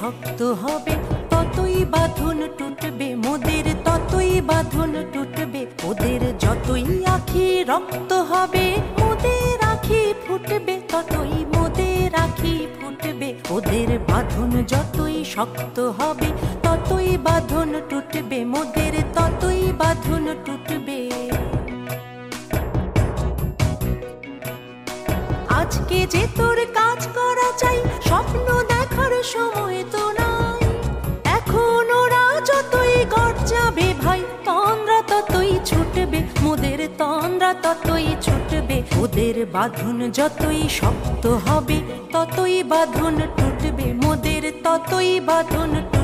শক্ত হবে ততই বাঁধন টুটবে মোদের, ততই বাঁধন টুটবে ওদের। যতই আখি রক্ত হবে মোদের আখি ফুটবে, ততই মোদের আখি ফুটবে। ওদের বাঁধন যতই শক্ত হবে ততই বাঁধন টুটবে মোদের, ততই বাঁধন টুটবে। আজকে যে তোর কাজ করা চাই, স্বপ্ন দেখার সময় তো নাই। এখন ওরা যতই গর্জাবে ভাই, তন্দ্রা ততই ছুটবে মোদের, তন্দ্রা ততই ছুটবে। ওদের বাঁধন যতই শক্ত হবে ততই বাঁধন টুটবে মোদের, ততই বাঁধন টুটবে।